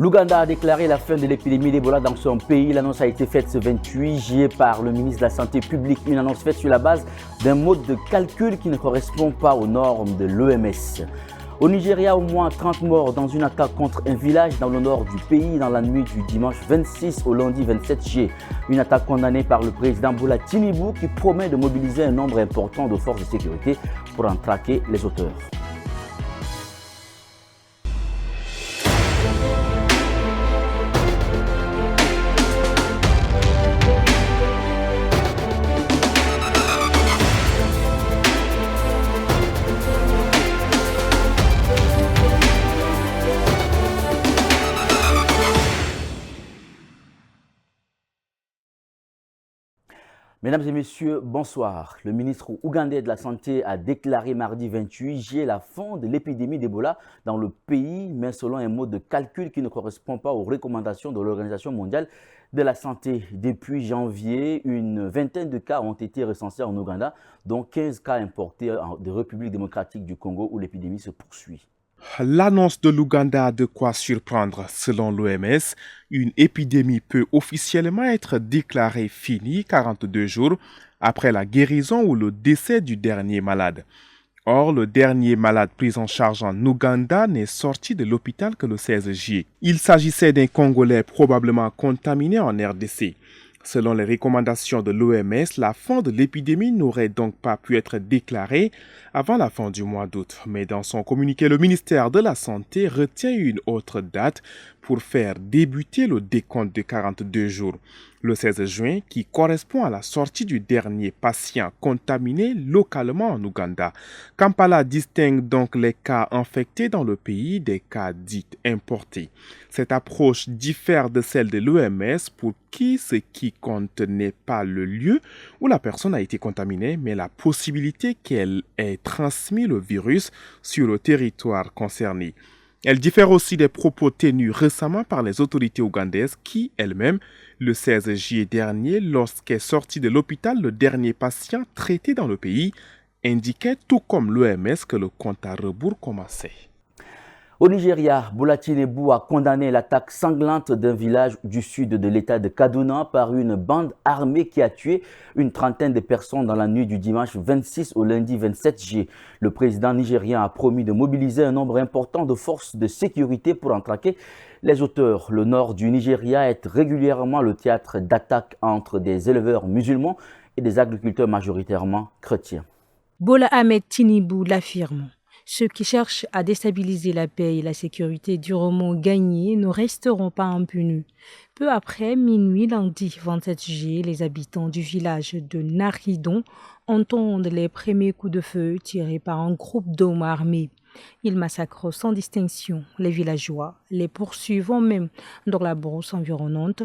L'Ouganda a déclaré la fin de l'épidémie d'Ebola dans son pays. L'annonce a été faite ce 28 juillet par le ministre de la Santé publique. Une annonce faite sur la base d'un mode de calcul qui ne correspond pas aux normes de l'OMS. Au Nigeria, au moins 30 morts dans une attaque contre un village dans le nord du pays dans la nuit du dimanche 26 au lundi 27 juillet. Une attaque condamnée par le président Bola Tinubu qui promet de mobiliser un nombre important de forces de sécurité pour en traquer les auteurs. Mesdames et messieurs, bonsoir. Le ministre ougandais de la Santé a déclaré mardi 28 juillet la fin de l'épidémie d'Ebola dans le pays, mais selon un mode de calcul qui ne correspond pas aux recommandations de l'Organisation mondiale de la santé. Depuis janvier, une vingtaine de cas ont été recensés en Ouganda, dont 15 cas importés de République démocratique du Congo où l'épidémie se poursuit. L'annonce de l'Ouganda a de quoi surprendre. Selon l'OMS, une épidémie peut officiellement être déclarée finie 42 jours après la guérison ou le décès du dernier malade. Or, le dernier malade pris en charge en Ouganda n'est sorti de l'hôpital que le 16 juillet. Il s'agissait d'un Congolais probablement contaminé en RDC. Selon les recommandations de l'OMS, la fin de l'épidémie n'aurait donc pas pu être déclarée avant la fin du mois d'août. Mais dans son communiqué, le ministère de la Santé retient une autre date pour faire débuter le décompte de 42 jours. Le 16 juin, qui correspond à la sortie du dernier patient contaminé localement en Ouganda. Kampala distingue donc les cas infectés dans le pays des cas dits importés. Cette approche diffère de celle de l'OMS pour qui ce qui compte n'est pas le lieu où la personne a été contaminée, mais la possibilité qu'elle ait transmis le virus sur le territoire concerné. Elle diffère aussi des propos tenus récemment par les autorités ougandaises qui, elles-mêmes, le 16 juillet dernier, lorsqu'est sorti de l'hôpital le dernier patient traité dans le pays, indiquaient tout comme l'OMS que le compte à rebours commençait. Au Nigeria, Bola Tinubu a condamné l'attaque sanglante d'un village du sud de l'état de Kaduna par une bande armée qui a tué une trentaine de personnes dans la nuit du dimanche 26 au lundi 27 juillet. Le président nigérien a promis de mobiliser un nombre important de forces de sécurité pour en traquer les auteurs. Le nord du Nigeria est régulièrement le théâtre d'attaques entre des éleveurs musulmans et des agriculteurs majoritairement chrétiens. Bola Ahmed Tinubu l'affirme. Ceux qui cherchent à déstabiliser la paix et la sécurité durement gagnés ne resteront pas impunis. Peu après minuit lundi 27 juillet, les habitants du village de Naridon entendent les premiers coups de feu tirés par un groupe d'hommes armés. Ils massacrent sans distinction les villageois, les poursuivant même dans la brousse environnante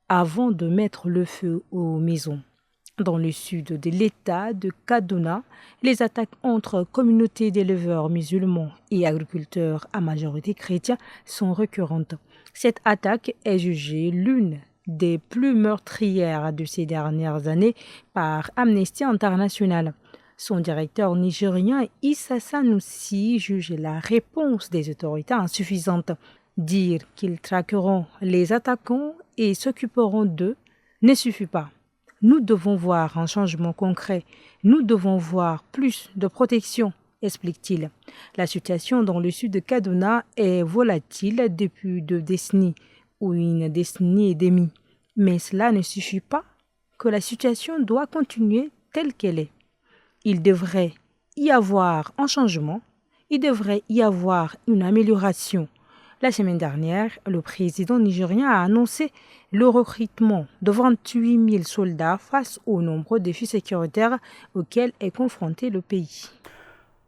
avant de mettre le feu aux maisons. Dans le sud de l'état de Kaduna, les attaques entre communautés d'éleveurs musulmans et agriculteurs à majorité chrétienne sont récurrentes. Cette attaque est jugée l'une des plus meurtrières de ces dernières années par Amnesty International. Son directeur nigérien Issa Sanusi juge la réponse des autorités insuffisante. Dire qu'ils traqueront les attaquants et s'occuperont d'eux ne suffit pas. Nous devons voir un changement concret. Nous devons voir plus de protection, explique-t-il. La situation dans le sud de Kaduna est volatile depuis 2 décennies ou une décennie et demie. Mais cela ne suffit pas, que la situation doit continuer telle qu'elle est. Il devrait y avoir un changement, il devrait y avoir une amélioration. La semaine dernière, le président nigérien a annoncé le recrutement de 28 000 soldats face aux nombreux défis sécuritaires auxquels est confronté le pays.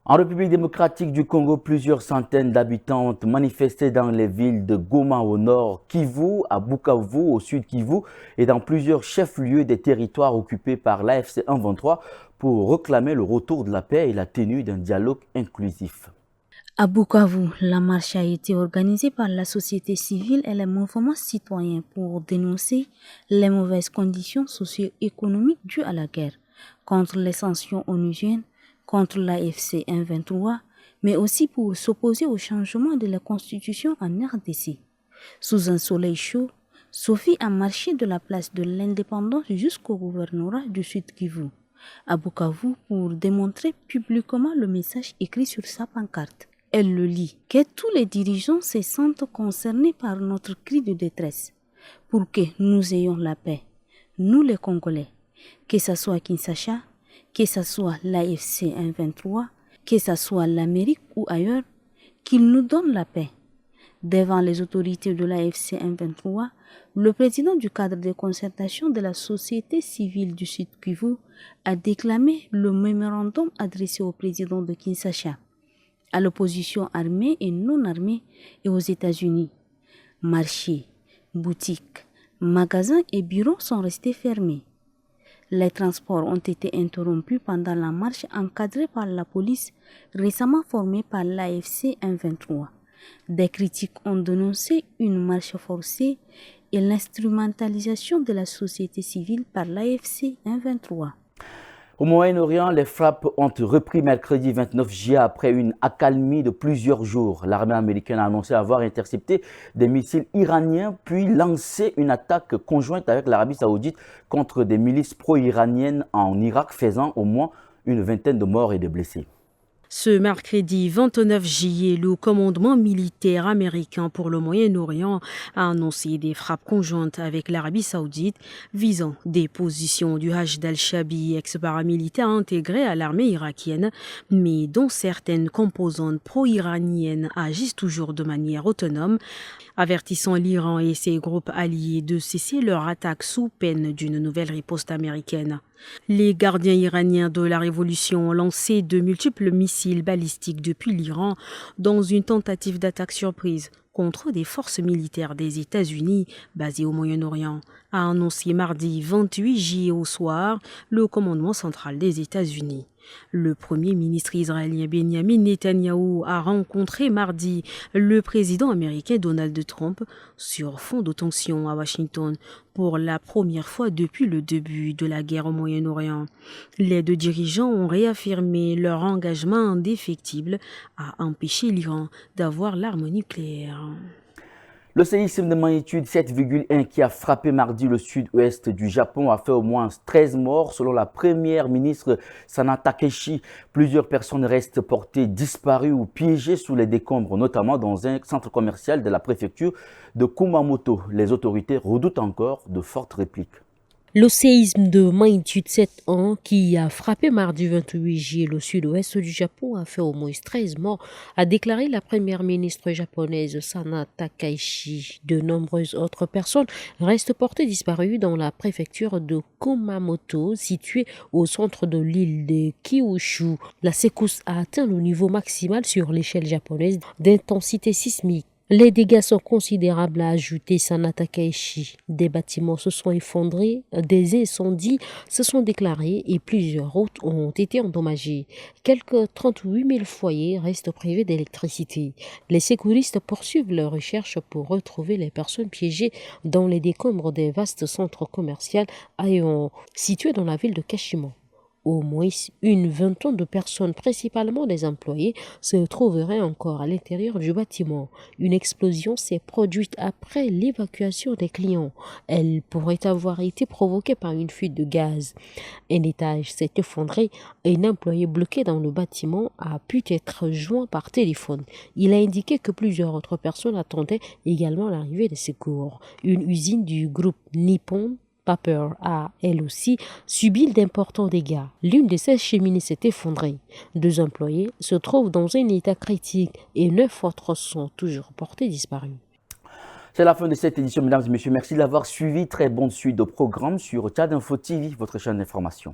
En République démocratique du Congo, plusieurs centaines d'habitants ont manifesté dans les villes de Goma au nord, Kivu, à Bukavu au sud Kivu et dans plusieurs chefs-lieux des territoires occupés par l'AFC 123 pour réclamer le retour de la paix et la tenue d'un dialogue inclusif. À Bukavu, la marche a été organisée par la société civile et les mouvements citoyens pour dénoncer les mauvaises conditions socio-économiques dues à la guerre, contre les sanctions onusiennes, contre l'AFC 123, mais aussi pour s'opposer au changement de la constitution en RDC. Sous un soleil chaud, Sophie a marché de la place de l'Indépendance jusqu'au gouvernorat du Sud Kivu, à Bukavu, pour démontrer publiquement le message écrit sur sa pancarte. Elle le lit: que tous les dirigeants se sentent concernés par notre cri de détresse, pour que nous ayons la paix, nous les Congolais, que ce soit Kinshasa, que ce soit l'AFC M23, que ce soit l'Amérique ou ailleurs, qu'ils nous donnent la paix. Devant les autorités de l'AFC M23, le président du cadre de concertation de la société civile du Sud Kivu a déclamé le mémorandum adressé au président de Kinshasa, à l'opposition armée et non armée et aux États-Unis. Marchés, boutiques, magasins et bureaux sont restés fermés. Les transports ont été interrompus pendant la marche encadrée par la police récemment formée par l'AFC M23. Des critiques ont dénoncé une marche forcée et l'instrumentalisation de la société civile par l'AFC M23. Au Moyen-Orient, les frappes ont repris mercredi 29 juillet après une accalmie de plusieurs jours. L'armée américaine a annoncé avoir intercepté des missiles iraniens puis lancé une attaque conjointe avec l'Arabie saoudite contre des milices pro-iraniennes en Irak, faisant au moins une vingtaine de morts et de blessés. Ce mercredi 29 juillet, le commandement militaire américain pour le Moyen-Orient a annoncé des frappes conjointes avec l'Arabie saoudite visant des positions du Hajj al-Shabi, ex-paramilitaire intégré à l'armée irakienne, mais dont certaines composantes pro-iraniennes agissent toujours de manière autonome, avertissant l'Iran et ses groupes alliés de cesser leur attaque sous peine d'une nouvelle riposte américaine. Les gardiens iraniens de la révolution ont lancé de multiples missiles balistiques depuis l'Iran dans une tentative d'attaque surprise contre des forces militaires des États-Unis basées au Moyen-Orient, a annoncé mardi 28 juillet au soir le commandement central des États-Unis. Le premier ministre israélien Benjamin Netanyahou a rencontré mardi le président américain Donald Trump sur fond de tension à Washington pour la première fois depuis le début de la guerre au Moyen-Orient. Les deux dirigeants ont réaffirmé leur engagement indéfectible à empêcher l'Iran d'avoir l'arme nucléaire. Le séisme de magnitude 7,1 qui a frappé mardi le sud-ouest du Japon a fait au moins 13 morts selon la première ministre Sana Takaichi. Plusieurs personnes restent portées disparues ou piégées sous les décombres, notamment dans un centre commercial de la préfecture de Kumamoto. Les autorités redoutent encore de fortes répliques. Le séisme de magnitude 7,1 qui a frappé mardi 28 juillet le sud-ouest du Japon a fait au moins 13 morts, a déclaré la première ministre japonaise Sana Takaichi. De nombreuses autres personnes restent portées disparues dans la préfecture de Kumamoto, située au centre de l'île de Kyushu. La secousse a atteint le niveau maximal sur l'échelle japonaise d'intensité sismique. Les dégâts sont considérables, a ajouté Sana Takaichi. Des bâtiments se sont effondrés, des incendies se sont déclarés et plusieurs routes ont été endommagées. Quelques 38 000 foyers restent privés d'électricité. Les secouristes poursuivent leurs recherches pour retrouver les personnes piégées dans les décombres des vastes centres commerciaux situés dans la ville de Kashima. Au moins une vingtaine de personnes, principalement des employés, se trouveraient encore à l'intérieur du bâtiment. Une explosion s'est produite après l'évacuation des clients. Elle pourrait avoir été provoquée par une fuite de gaz. Un étage s'est effondré et un employé bloqué dans le bâtiment a pu être joint par téléphone. Il a indiqué que plusieurs autres personnes attendaient également l'arrivée des secours. Une usine du groupe Nippon Paper a, elle aussi, subi d'importants dégâts. L'une de ses cheminées s'est effondrée. 2 employés se trouvent dans un état critique et 9 autres sont toujours portés disparus. C'est la fin de cette édition, mesdames et messieurs. Merci d'avoir suivi. Très bonne suite de programmes sur Tchad Info TV, votre chaîne d'information.